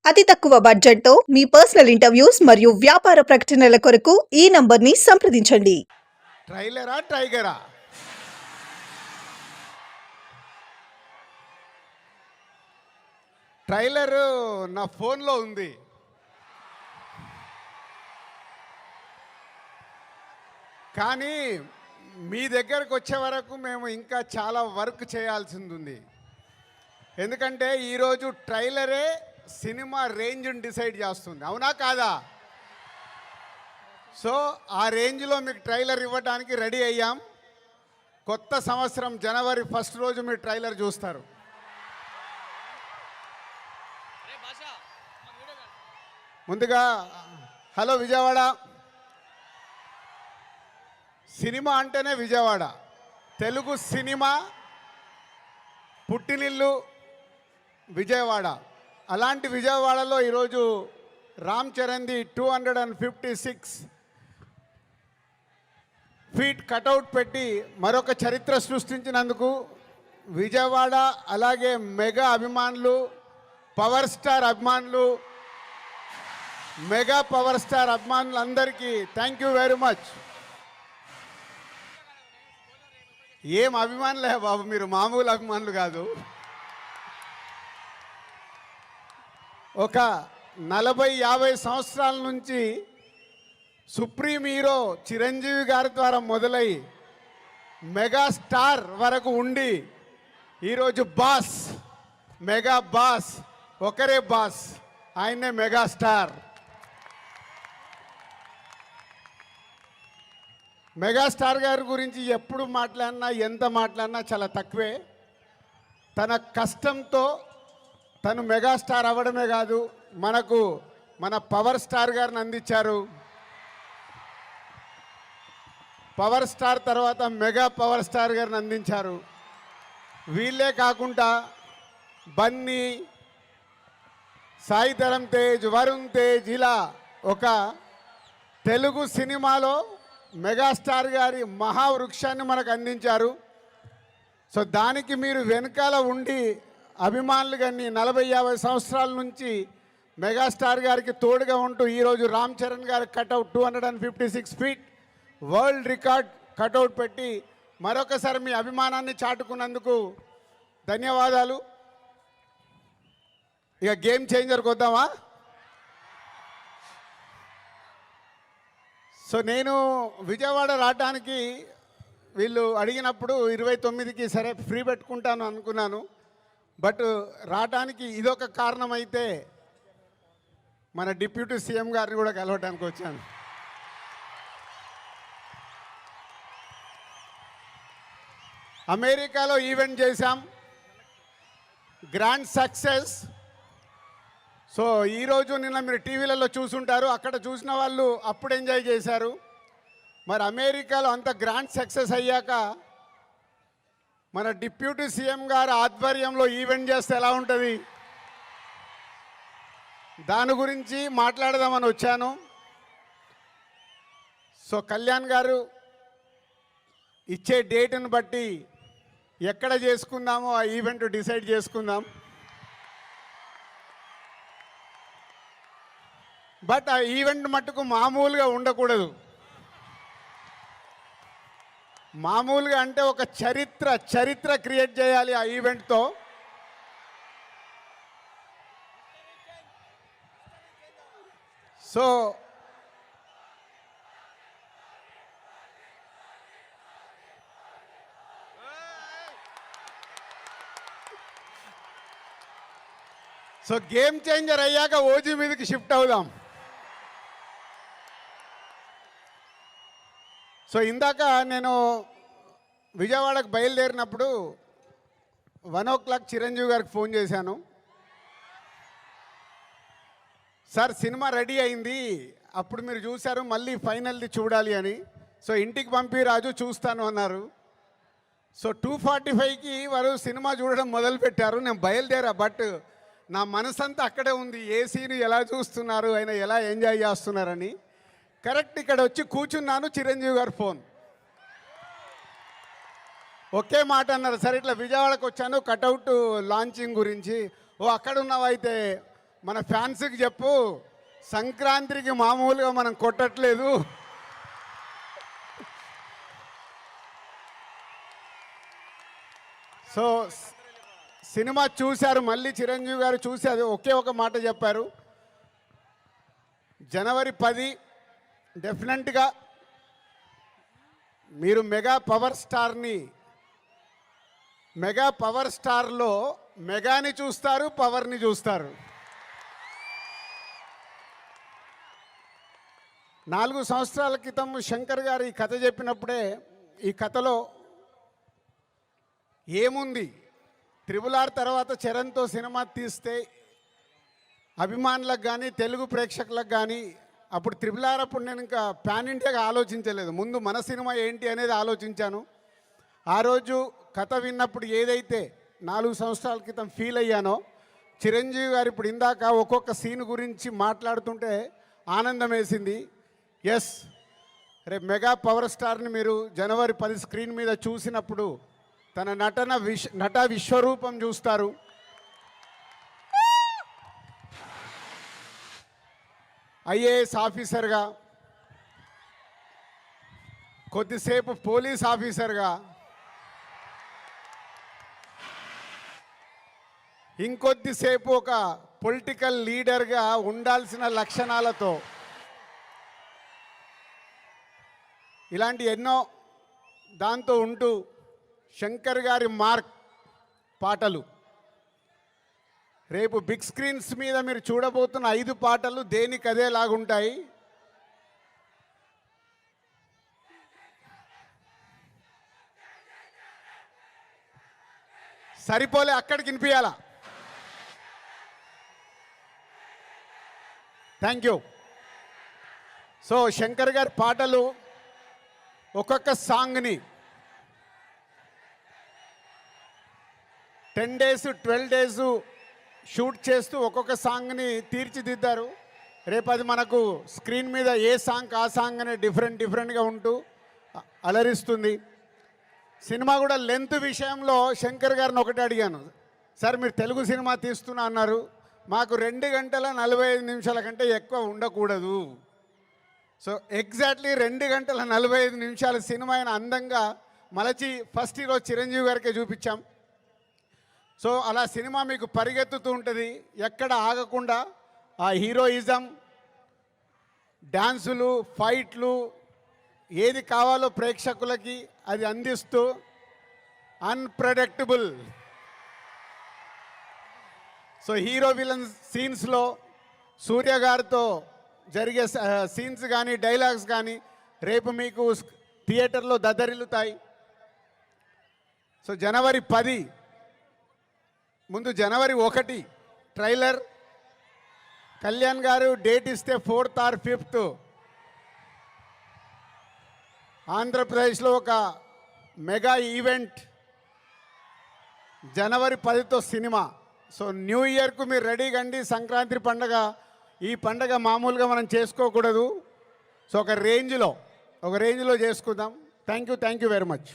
అతి తక్కువ బడ్జెట్‌తో మీ పర్సనల్ ఇంటర్వ్యూస్ మరియు వ్యాపార ప్రకటనల కొరకు ఈ నంబర్‌ని సంప్రదించండి. ట్రైలరా టైగరా? ట్రైలర్ నా ఫోన్లో ఉంది. కానీ మీ దగ్గరకు వచ్చే వరకు మేము ఇంకా చాలా వర్క్ చేయాల్సింది ఉంది. ఎందుకంటే ఈరోజు ట్రైలరే సినిమా రేంజ్ని డిసైడ్ చేస్తుంది, అవునా కాదా? సో ఆ రేంజ్లో మీకు ట్రైలర్ ఇవ్వడానికి రెడీ అయ్యాం. కొత్త సంవత్సరం జనవరి 1 రోజు మీరు ట్రైలర్ చూస్తారు. ముందుగా హలో విజయవాడ. సినిమా అంటేనే విజయవాడ. తెలుగు సినిమా పుట్టినిల్లు విజయవాడ. అలాంటి విజయవాడలో ఈరోజు రామ్ చరణ్ది 256 ఫీట్ కటౌట్ పెట్టి మరొక చరిత్ర సృష్టించినందుకు విజయవాడ అలాగే మెగా అభిమానులు, పవర్ స్టార్ అభిమానులు, మెగా పవర్ స్టార్ అభిమానులు అందరికీ థ్యాంక్ యూ వెరీ మచ్. ఏం అభిమానులే బాబు, మీరు మామూలు అభిమానులు కాదు. ఒక 40-50 సంవత్సరాల నుంచి సుప్రీం హీరో చిరంజీవి గారి ద్వారా మొదలై మెగాస్టార్ వరకు ఉండి ఈరోజు బాస్, మెగా బాస్, ఒకరే బాస్, ఆయనే మెగాస్టార్. మెగాస్టార్ గారి గురించి ఎప్పుడు మాట్లాడినా ఎంత మాట్లాడినా చాలా తక్కువే. తన కష్టంతో తను మెగాస్టార్ అవ్వడమే కాదు, మనకు మన పవర్ స్టార్ గారిని అందించారు. పవర్ స్టార్ తర్వాత మెగా పవర్ స్టార్ గారిని అందించారు. వీళ్ళే కాకుండా బన్నీ, సాయి ధరమ్ తేజ్, వరుణ్ తేజ్, ఇలా ఒక తెలుగు సినిమాలో మెగాస్టార్ గారి మహావృక్షాన్ని మనకు అందించారు. సో దానికి మీరు వెనకాల ఉండి అభిమానులు కానీ 40-50 సంవత్సరాల నుంచి మెగాస్టార్ గారికి తోడుగా ఉంటూ ఈరోజు రామ్ చరణ్ గారి cutout 256 feet world record cutout పెట్టి మరొకసారి మీ అభిమానాన్ని చాటుకున్నందుకు ధన్యవాదాలు. ఇక గేమ్ చేంజర్కి వద్దామా? సో నేను విజయవాడ రావడానికి వీళ్ళు అడిగినప్పుడు 29కి సరే ఫ్రీ పెట్టుకుంటాను అనుకున్నాను. బట్ రావడానికి ఇదొక కారణం అయితే మన డిప్యూటీ సీఎం గారిని కూడా కలవడానికి వచ్చాను. అమెరికాలో ఈవెంట్ చేశాం, గ్రాండ్ సక్సెస్. సో ఈరోజు నిన్న మీరు టీవీలలో చూసుంటారు, అక్కడ చూసిన వాళ్ళు అప్పుడు ఎంజాయ్ చేశారు. మరి అమెరికాలో అంత గ్రాండ్ సక్సెస్ అయ్యాక మన డిప్యూటీ సీఎం గారు ఆధ్వర్యంలో ఈవెంట్ చేస్తే ఎలా ఉంటుంది, దాని గురించి మాట్లాడదామని వచ్చాను. సో కళ్యాణ్ గారు ఇచ్చే డేట్ని బట్టి ఎక్కడ చేసుకుందామో ఆ ఈవెంట్ డిసైడ్ చేసుకుందాం. బట్ ఆ ఈవెంట్ మట్టుకు మామూలుగా ఉండకూడదు. మామూలుగా అంటే ఒక చరిత్ర క్రియేట్ చేయాలి ఆ ఈవెంట్తో. సో గేమ్ చేంజర్ అయ్యాక ఓజీ మీదకి షిఫ్ట్ అవుదాం. సో ఇందాక నేను విజయవాడకు బయలుదేరినప్పుడు 1 o'clock చిరంజీవి గారికి ఫోన్ చేశాను. సార్ సినిమా రెడీ అయింది, అప్పుడు మీరు చూశారు, మళ్ళీ ఫైనల్ది చూడాలి అని. సో ఇంటికి పంపి రాజు చూస్తాను అన్నారు. సో 2:45కి వారు సినిమా చూడడం మొదలుపెట్టారు. నేను బయలుదేరా, బట్ నా మనసంతా అక్కడే ఉంది, ఏ సీన్ ఎలా చూస్తున్నారు, ఆయన ఎలా ఎంజాయ్ చేస్తున్నారని. కరెక్ట్ ఇక్కడ వచ్చి కూర్చున్నాను, చిరంజీవి గారు ఫోన్. ఒకే మాట అన్నారు, సరే ఇట్లా విజయవాడకు వచ్చాను కటౌట్ లాంచింగ్ గురించి. ఓ అక్కడ ఉన్నావైతే మన ఫ్యాన్స్కి చెప్పు, సంక్రాంతికి మామూలుగా మనం కొట్టట్లేదు. సో సినిమా చూశారు, మళ్ళీ చిరంజీవి గారు చూసి అది ఒకే ఒక మాట చెప్పారు, జనవరి 10 డెఫినెట్గా మీరు మెగా పవర్ స్టార్లో మెగాని చూస్తారు, పవర్ని చూస్తారు. 4 సంవత్సరాల క్రితం శంకర్ గారు ఈ కథ చెప్పినప్పుడే ఈ కథలో ఏముంది, త్రిబుల్ R తర్వాత చరణ్తో సినిమా తీస్తే అభిమానులకు కానీ తెలుగు ప్రేక్షకులకు కానీ, అప్పుడు త్రిబుల్ R అప్పుడు నేను ఇంకా పాన్ ఇండియాగా ఆలోచించలేదు, ముందు మన సినిమా ఏంటి అనేది ఆలోచించాను. ఆ రోజు కథ విన్నప్పుడు ఏదైతే 4 సంవత్సరాల క్రితం ఫీల్ అయ్యానో, చిరంజీవి గారు ఇప్పుడు ఇందాక ఒక్కొక్క సీన్ గురించి మాట్లాడుతుంటే ఆనందం వేసింది. ఎస్, రేపు మెగా పవర్ స్టార్ని మీరు జనవరి 10 స్క్రీన్ మీద చూసినప్పుడు తన నట విశ్వరూపం చూస్తారు. ఐఏఎస్ ఆఫీసర్గా, కొద్దిసేపు పోలీస్ ఆఫీసర్గా, ఇంకొద్దిసేపు ఒక పొలిటికల్ లీడర్గా ఉండాల్సిన లక్షణాలతో, ఇలాంటి ఎన్నో దాంతో ఉంటూ శంకర్ గారి మార్క్ పాటలు, రేపు బిగ్ స్క్రీన్స్ మీద మీరు చూడబోతున్న 5 పాటలు దేనికదే లాగుంటాయి. సరిపోలే, అక్కడికి వినిపించాలా. Thank you. సో శంకర్ గారి పాటలు ఒక్కొక్క సాంగ్ని 10 days 12 days షూట్ చేస్తూ ఒక్కొక్క సాంగ్ని తీర్చిదిద్దారు. రేపు అది మనకు స్క్రీన్ మీద ఏ సాంగ్ ఆ సాంగ్ అనే డిఫరెంట్గా ఉంటూ అలరిస్తుంది. సినిమా కూడా లెంత్ విషయంలో శంకర్ గారిని ఒకటి అడిగాను, సార్ మీరు తెలుగు సినిమా తీస్తున్నా అన్నారు, మాకు 2 గంటల 45 నిమిషాల కంటే ఎక్కువ ఉండకూడదు. సో ఎగ్జాక్ట్లీ 2 గంటల 45 నిమిషాల సినిమా అయిన అందంగా మలచి ఫస్ట్ ఈరోజు చిరంజీవి గారికే చూపించాం. సో అలా సినిమా మీకు పరిగెత్తుతూ ఉంటుంది, ఎక్కడ ఆగకుండా ఆ హీరోయిజం, డ్యాన్సులు, ఫైట్లు, ఏది కావాలో ప్రేక్షకులకి అది అందిస్తూ అన్ప్రెడిక్టబుల్. సో హీరో విలన్ సీన్స్లో సూర్య గారితో జరిగే సీన్స్ కానీ డైలాగ్స్ కానీ రేపు మీకు థియేటర్లో దద్దరిల్లుతాయి. సో జనవరి 10 ముందు జనవరి 1 ట్రైలర్, కళ్యాణ్ గారు డేట్ ఇస్తే 4th or 5th ఆంధ్రప్రదేశ్లో ఒక మెగా ఈవెంట్, జనవరి 10తో సినిమా. సో న్యూ ఇయర్కు మీరు రెడీగా అండి. సంక్రాంతి పండగ, ఈ పండగ మామూలుగా మనం చేసుకోకూడదు. సో ఒక రేంజ్లో చేసుకుందాం. Thank you very much.